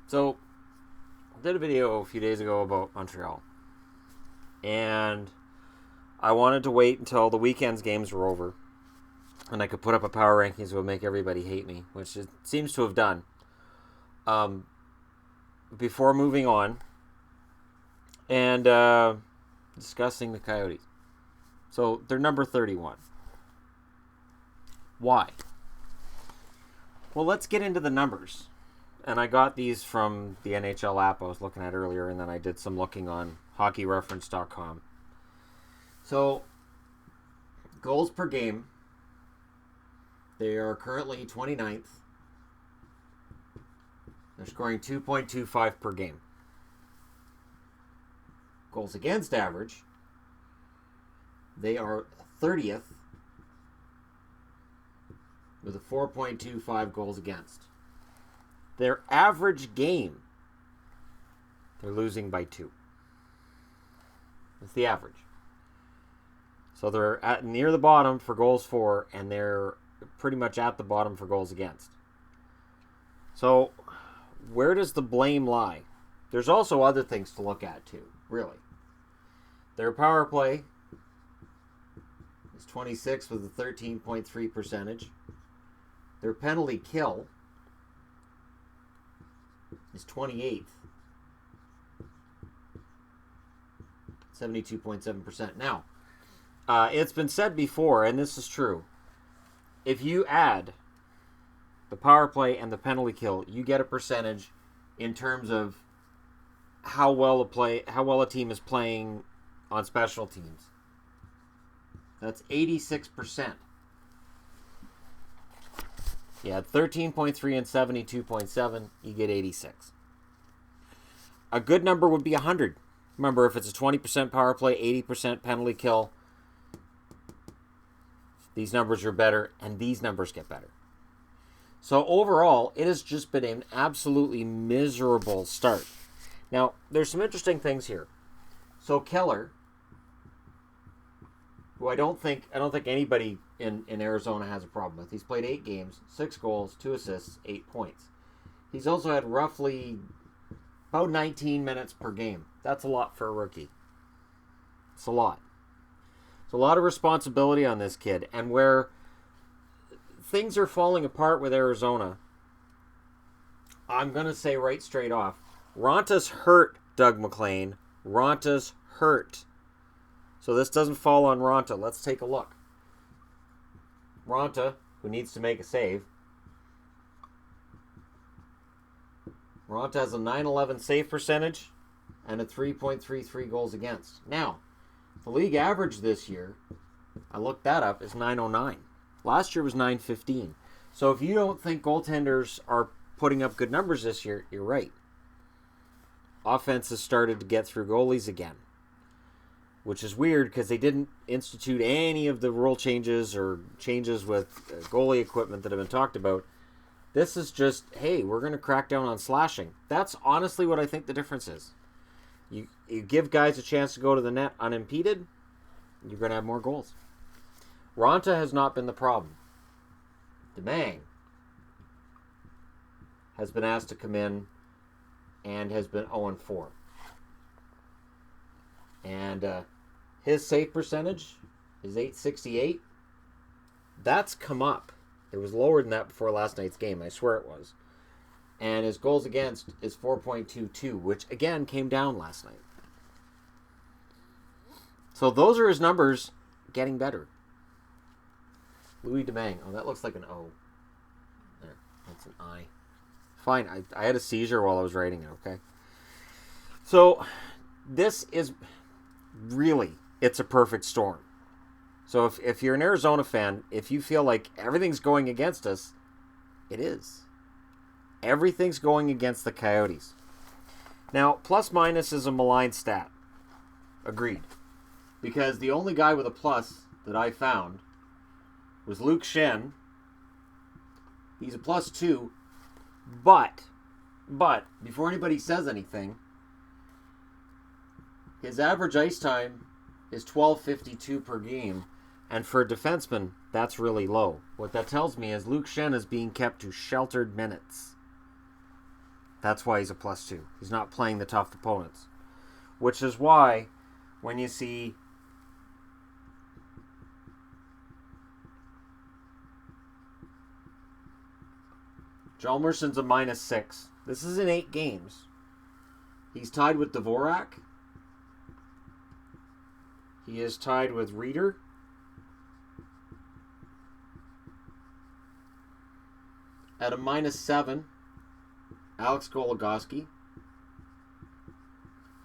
So, I did a video a few days ago about Montreal. And I wanted to wait until the weekend's games were over. And I could put up a power rankings that would make everybody hate me, which it seems to have done. Before moving on and discussing the Coyotes. So, they're number 31. Why? Well, let's get into the numbers. And I got these from the NHL app I was looking at earlier, and then I did some looking on hockeyreference.com. So, goals per game, they are currently 29th. They're scoring 2.25 per game. Goals against average, they are 30th with a 4.25 goals against. Their average game, they're losing by 2. That's the average. So they're near the bottom for goals for, and they're pretty much at the bottom for goals against. So where does the blame lie? There's also other things to look at too, really. Their power play is 26 with a 13.3 percentage. Their penalty kill is 28th. 72.7%. Now, it's been said before, and this is true. If you add the power play and the penalty kill, you get a percentage in terms of how well a team is playing on special teams. That's 86%. Yeah, 13.3 and 72.7, you get 86. A good number would be 100. Remember, if it's a 20% power play, 80% penalty kill, these numbers are better, and these numbers get better. So overall, it has just been an absolutely miserable start. Now, there's some interesting things here. So Keller, who I don't think anybody in Arizona has a problem with. He's played 8 games, 6 goals, 2 assists, 8 points. He's also had roughly about 19 minutes per game. That's a lot for a rookie. It's a lot. It's a lot of responsibility on this kid. And where things are falling apart with Arizona, I'm going to say right straight off, Ronta's hurt, Doug McLean. Ronta's hurt. So this doesn't fall on Ronta. Let's take a look. Ronta, who needs to make a save. Ronta has a .911 save percentage and a 3.33 goals against. Now, the league average this year, I looked that up, is .909. Last year was .915. So if you don't think goaltenders are putting up good numbers this year, you're right. Offense has started to get through goalies again, which is weird because they didn't institute any of the rule changes or changes with goalie equipment that have been talked about. This is just, hey, we're going to crack down on slashing. That's honestly what I think the difference is. You give guys a chance to go to the net unimpeded, you're going to have more goals. Ronta has not been the problem. Demang has been asked to come in and has been 0-4. And his save percentage is .868. That's come up. It was lower than that before last night's game. I swear it was. And his goals against is 4.22, which again came down last night. So those are his numbers getting better. Louis Domingue. Oh, that looks like an O. There, that's an I. Fine, I had a seizure while I was writing it, okay? So this is really, it's a perfect storm. So if you're an Arizona fan, if you feel like everything's going against us, it is. Everything's going against the Coyotes. Now, plus minus is a maligned stat. Agreed. Because the only guy with a plus that I found was Luke Schenn. He's a +2. But, before anybody says anything, his average ice time is 12:52 per game. And for a defenseman, that's really low. What that tells me is Luke Schenn is being kept to sheltered minutes. That's why he's a +2. He's not playing the tough opponents. Which is why when you see Hjalmarsson's a -6. This is in 8 games. He's tied with Dvorak. He is tied with Reeder. At a -7, Alex Goligoski.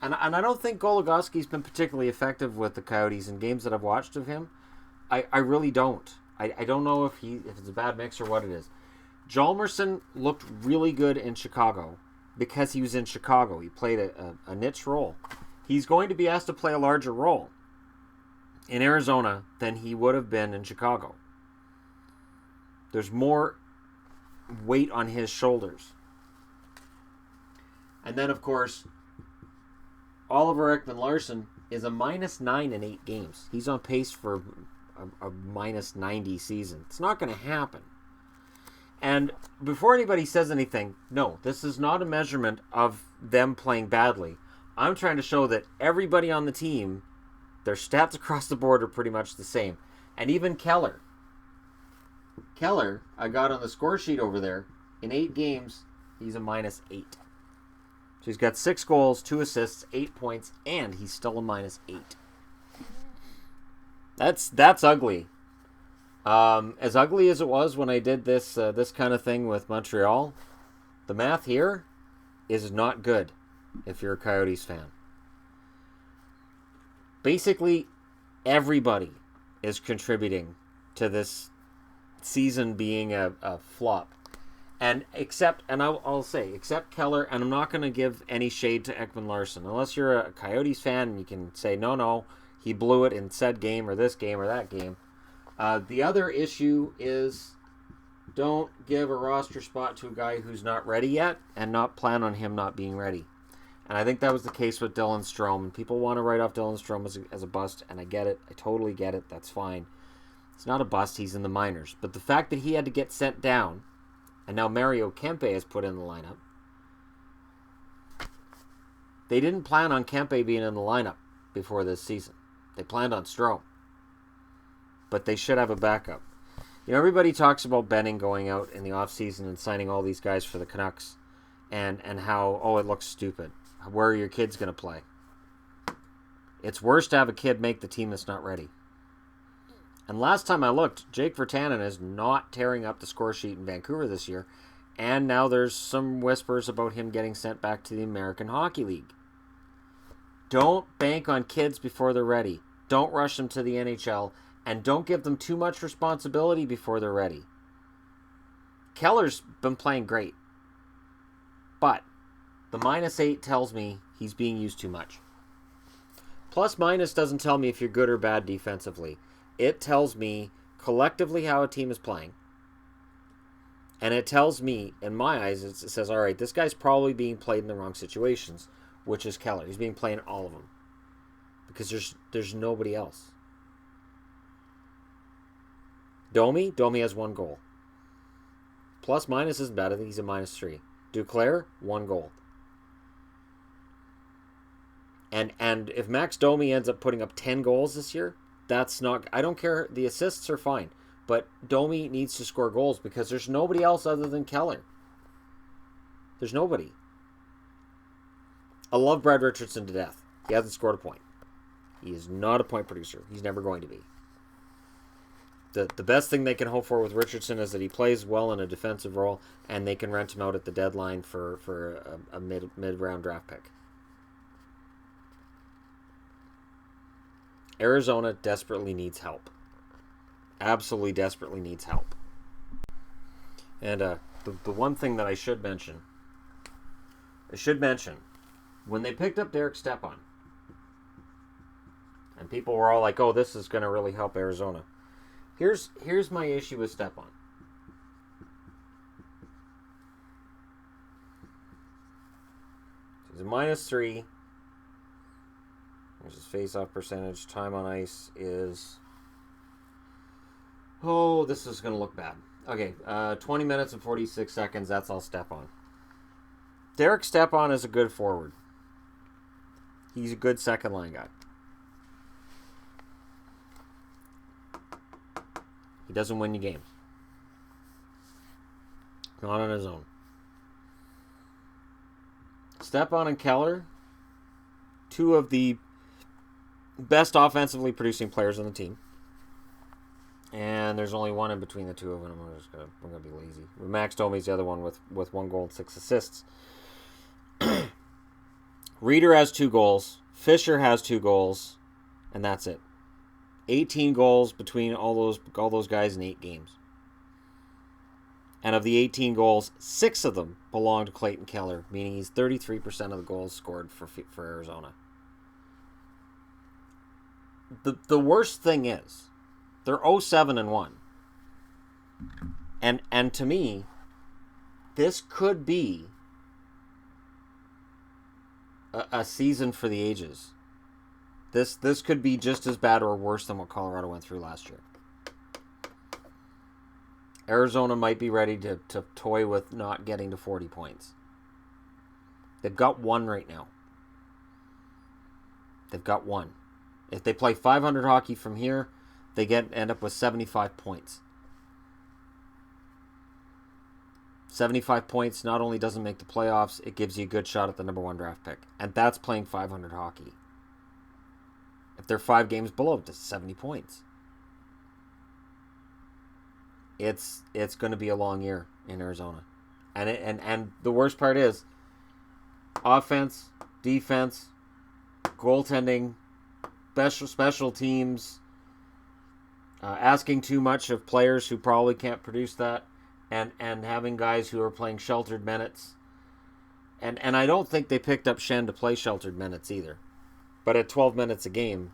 And I don't think Goligoski's been particularly effective with the Coyotes in games that I've watched of him. I really don't. I don't know if it's a bad mix or what it is. Hjalmarsson looked really good in Chicago because he was in Chicago. He played a niche role. He's going to be asked to play a larger role in Arizona than he would have been in Chicago. There's more weight on his shoulders. And then, of course, Oliver Ekman-Larsson is a -9 in 8 games. He's on pace for a -90 season. It's not going to happen. And before anybody says anything, no, this is not a measurement of them playing badly. I'm trying to show that everybody on the team, their stats across the board are pretty much the same. And even Keller. Keller, I got on the score sheet over there, in 8 games, he's a -8. So he's got 6 goals, 2 assists, 8 points, and he's still a -8. That's ugly. As ugly as it was when I did this kind of thing with Montreal, the math here is not good if you're a Coyotes fan. Basically, everybody is contributing to this season being a flop. And I'll say, except Keller, and I'm not going to give any shade to Ekman-Larsson. Unless you're a Coyotes fan and you can say, no, he blew it in said game or this game or that game. The other issue is don't give a roster spot to a guy who's not ready yet and not plan on him not being ready. And I think that was the case with Dylan Strome. And people want to write off Dylan Strome as a bust, and I get it. I totally get it. That's fine. It's not a bust. He's in the minors. But the fact that he had to get sent down, and now Mario Kempe is put in the lineup, they didn't plan on Kempe being in the lineup before this season. They planned on Strome. But they should have a backup. You know, everybody talks about Benning going out in the offseason and signing all these guys for the Canucks and how, it looks stupid. Where are your kids going to play? It's worse to have a kid make the team that's not ready. And last time I looked, Jake Virtanen is not tearing up the score sheet in Vancouver this year. And now there's some whispers about him getting sent back to the American Hockey League. Don't bank on kids before they're ready. Don't rush them to the NHL. And don't give them too much responsibility before they're ready. Keller's been playing great. But the -8 tells me he's being used too much. Plus/minus doesn't tell me if you're good or bad defensively. It tells me collectively how a team is playing. And it tells me, in my eyes, it says, all right, this guy's probably being played in the wrong situations, which is Keller. He's being played in all of them. Because there's nobody else. Domi has 1 goal. Plus/minus isn't bad. I think he's a -3. Duclair, 1 goal. And if Max Domi ends up putting up 10 goals this year, that's not... I don't care. The assists are fine. But Domi needs to score goals because there's nobody else other than Keller. There's nobody. I love Brad Richardson to death. He hasn't scored a point. He is not a point producer. He's never going to be. The best thing they can hope for with Richardson is that he plays well in a defensive role and they can rent him out at the deadline for a mid-round draft pick. Arizona desperately needs help. Absolutely desperately needs help. And the one thing that I should mention, when they picked up Derek Stepan, and people were all like, oh, this is going to really help Arizona. Here's my issue with Stepan. He's a -3. There's his face-off percentage. Time on ice is... Oh, this is going to look bad. Okay, 20 minutes and 46 seconds. That's all Stepan. Derek Stepan is a good forward. He's a good second line guy. He doesn't win you games. Not on his own. Stepan and Keller, two of the best offensively producing players on the team. And there's only one in between the two of them. I'm going to be lazy. Max Domi's the other one with 1 goal and 6 assists. Reeder has 2 goals. Fisher has 2 goals. And that's it. 18 goals between all those guys in 8 games. And of the 18 goals, 6 of them belong to Clayton Keller, meaning he's 33% of the goals scored for Arizona. The worst thing is, they're 0-7-1. And to me, this could be a season for the ages. This could be just as bad or worse than what Colorado went through last year. Arizona might be ready to toy with not getting to 40 points. They've got 1 right now. They've got 1. If they play 500 hockey from here, they end up with 75 points. 75 points not only doesn't make the playoffs, it gives you a good shot at the number 1 draft pick. And that's playing 500 hockey. If they're 5 games below, it's 70 points. It's going to be a long year in Arizona. And the worst part is offense, defense, goaltending, special teams, asking too much of players who probably can't produce that, and having guys who are playing sheltered minutes. And I don't think they picked up Shen to play sheltered minutes either. But at 12 minutes a game,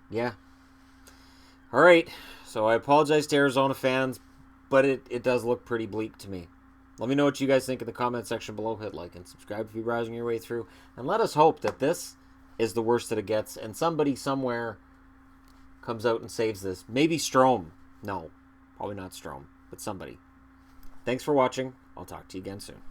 yeah. All right, so I apologize to Arizona fans, but it does look pretty bleak to me. Let me know what you guys think in the comment section below. Hit like and subscribe if you're browsing your way through. And let us hope that this is the worst that it gets, and somebody somewhere comes out and saves this. Maybe Strome. No, probably not Strome, but somebody. Thanks for watching. I'll talk to you again soon.